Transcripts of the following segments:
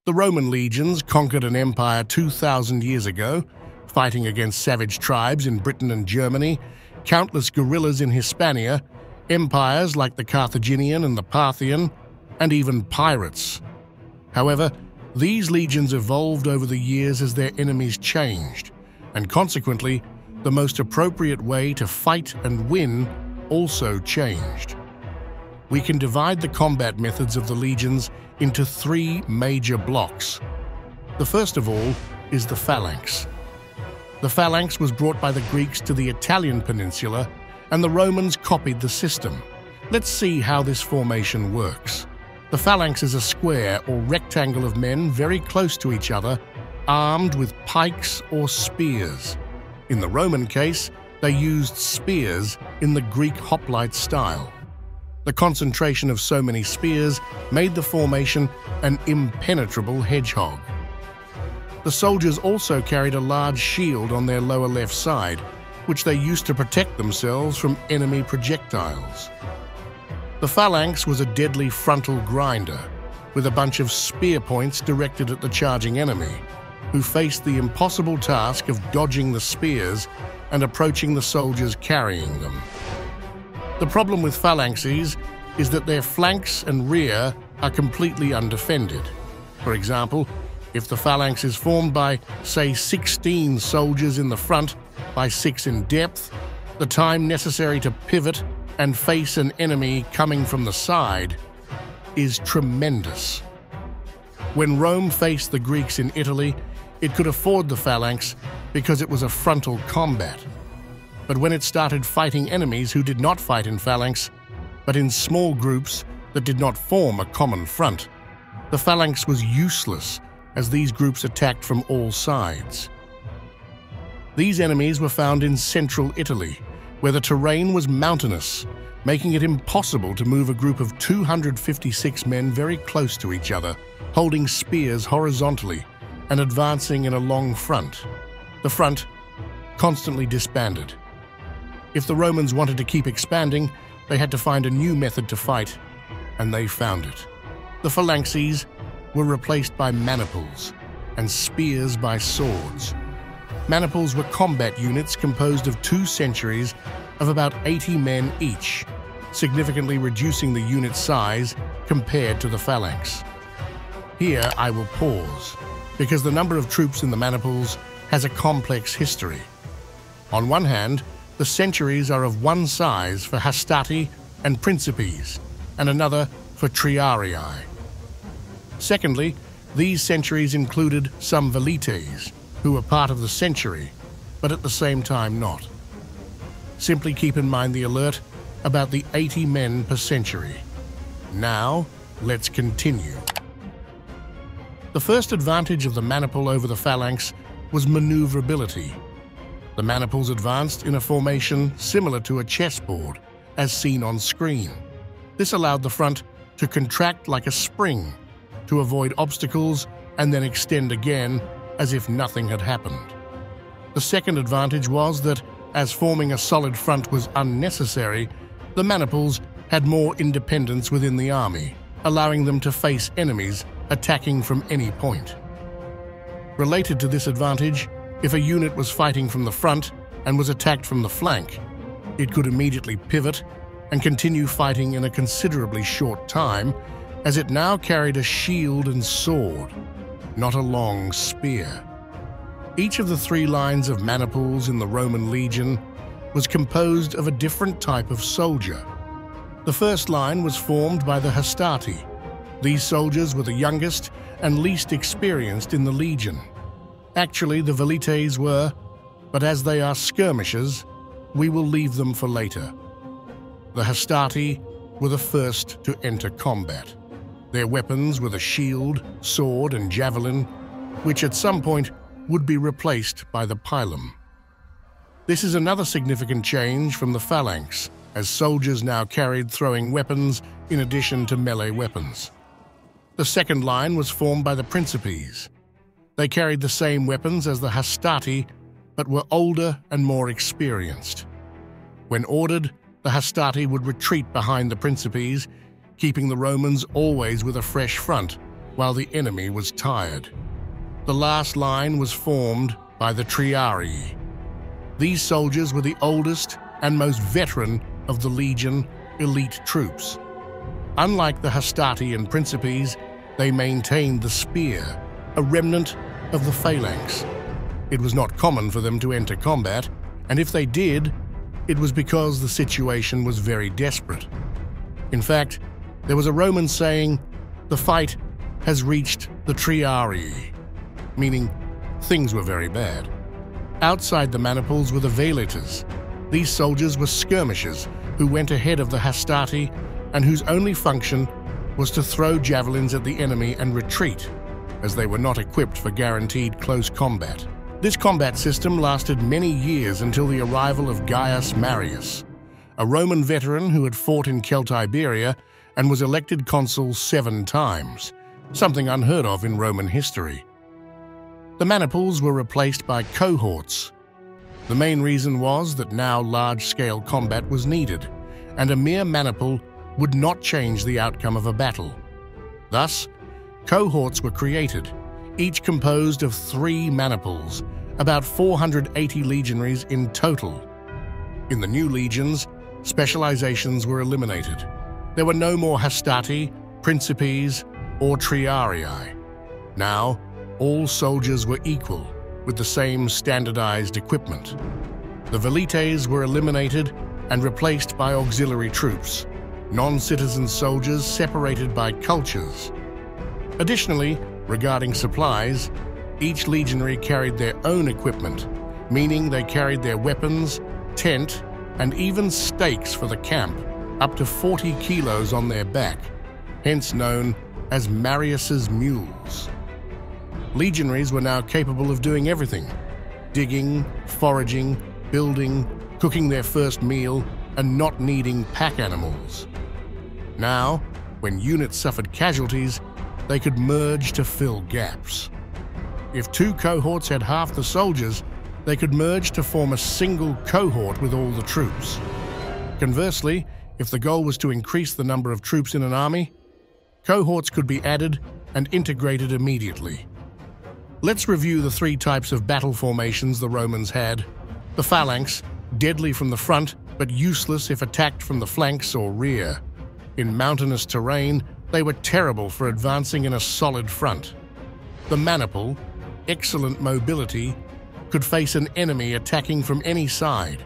The Roman legions conquered an empire 2,000 years ago, fighting against savage tribes in Britain and Germany, countless guerrillas in Hispania, empires like the Carthaginian and the Parthian, and even pirates. However, these legions evolved over the years as their enemies changed, and consequently, the most appropriate way to fight and win also changed. We can divide the combat methods of the legions into three major blocks. The first of all is the phalanx. The phalanx was brought by the Greeks to the Italian peninsula, and the Romans copied the system. Let's see how this formation works. The phalanx is a square or rectangle of men very close to each other, armed with pikes or spears. In the Roman case, they used spears in the Greek hoplite style. The concentration of so many spears made the formation an impenetrable hedgehog. The soldiers also carried a large shield on their lower left side, which they used to protect themselves from enemy projectiles. The phalanx was a deadly frontal grinder, with a bunch of spear points directed at the charging enemy, who faced the impossible task of dodging the spears and approaching the soldiers carrying them. The problem with phalanxes is that their flanks and rear are completely undefended. For example, if the phalanx is formed by, say, 16 soldiers in the front by 6 in depth, the time necessary to pivot and face an enemy coming from the side is tremendous. When Rome faced the Greeks in Italy, it could afford the phalanx because it was a frontal combat. But when it started fighting enemies who did not fight in phalanx, but in small groups that did not form a common front, the phalanx was useless as these groups attacked from all sides. These enemies were found in central Italy, where the terrain was mountainous, making it impossible to move a group of 256 men very close to each other, holding spears horizontally and advancing in a long front. The front constantly disbanded. If the Romans wanted to keep expanding, they had to find a new method to fight, and they found it. The phalanxes were replaced by maniples, and spears by swords. Maniples were combat units composed of 2 centuries of about 80 men each, significantly reducing the unit size compared to the phalanx. Here I will pause, because the number of troops in the maniples has a complex history. On one hand, the centuries are of one size for hastati and principes, and another for triarii. Secondly, these centuries included some velites, who were part of the century, but at the same time not. Simply keep in mind the alert about the 80 men per century. Now, let's continue. The first advantage of the maniple over the phalanx was maneuverability. The maniples advanced in a formation similar to a chessboard, as seen on screen. This allowed the front to contract like a spring, to avoid obstacles and then extend again as if nothing had happened. The second advantage was that, as forming a solid front was unnecessary, the maniples had more independence within the army, allowing them to face enemies attacking from any point. Related to this advantage, if a unit was fighting from the front and was attacked from the flank, it could immediately pivot and continue fighting in a considerably short time, as it now carried a shield and sword, not a long spear. Each of the 3 lines of maniples in the Roman legion was composed of a different type of soldier. The first line was formed by the hastati. These soldiers were the youngest and least experienced in the legion. Actually, the velites were, but as they are skirmishers, we will leave them for later. The hastati were the first to enter combat. Their weapons were the shield, sword, and javelin, which at some point would be replaced by the pilum. This is another significant change from the phalanx, as soldiers now carried throwing weapons in addition to melee weapons. The second line was formed by the principes. They carried the same weapons as the hastati, but were older and more experienced. When ordered, the hastati would retreat behind the principes, keeping the Romans always with a fresh front, while the enemy was tired. The last line was formed by the triarii. These soldiers were the oldest and most veteran of the legion elite troops. Unlike the hastati and principes, they maintained the spear, a remnant of the phalanx. It was not common for them to enter combat, and if they did, it was because the situation was very desperate. In fact, there was a Roman saying, "The fight has reached the triarii," meaning things were very bad. Outside the maniples were the velitas. These soldiers were skirmishers who went ahead of the hastati and whose only function was to throw javelins at the enemy and retreat, as they were not equipped for guaranteed close combat. This combat system lasted many years until the arrival of Gaius Marius, a Roman veteran who had fought in Celtiberia and was elected consul 7 times, something unheard of in Roman history. The maniples were replaced by cohorts. The main reason was that now large-scale combat was needed, and a mere maniple would not change the outcome of a battle. Thus, cohorts were created, each composed of 3 maniples, about 480 legionaries in total. In the new legions, specializations were eliminated. There were no more hastati, principes, or triarii. Now, all soldiers were equal, with the same standardized equipment. The velites were eliminated and replaced by auxiliary troops, non-citizen soldiers separated by cultures. Additionally, regarding supplies, each legionary carried their own equipment, meaning they carried their weapons, tent, and even stakes for the camp, up to 40 kilos on their back, hence known as Marius's mules. Legionaries were now capable of doing everything: digging, foraging, building, cooking their first meal, and not needing pack animals. Now, when units suffered casualties, they could merge to fill gaps. If 2 cohorts had half the soldiers, they could merge to form a single cohort with all the troops. Conversely, if the goal was to increase the number of troops in an army, cohorts could be added and integrated immediately. Let's review the 3 types of battle formations the Romans had. The phalanx, deadly from the front, but useless if attacked from the flanks or rear. In mountainous terrain, they were terrible for advancing in a solid front. The maniple, excellent mobility, could face an enemy attacking from any side,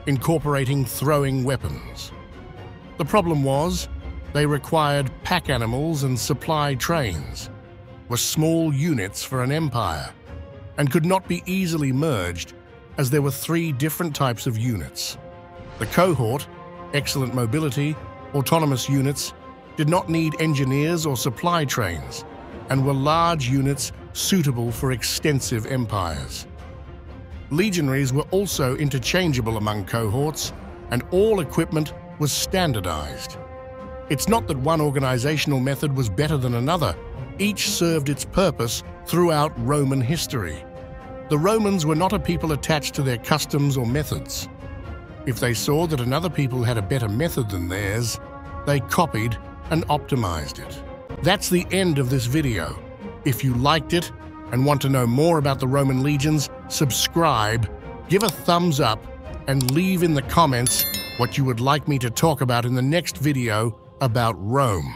incorporating throwing weapons. The problem was, they required pack animals and supply trains, were small units for an empire, and could not be easily merged as there were 3 different types of units. The cohort, excellent mobility, autonomous units, did not need engineers or supply trains, and were large units suitable for extensive empires. Legionaries were also interchangeable among cohorts, and all equipment was standardized. It's not that one organizational method was better than another. Each served its purpose throughout Roman history. The Romans were not a people attached to their customs or methods. If they saw that another people had a better method than theirs, they copied and optimized it. That's the end of this video. If you liked it and want to know more about the Roman legions, subscribe, give a thumbs up, and leave in the comments what you would like me to talk about in the next video about Rome.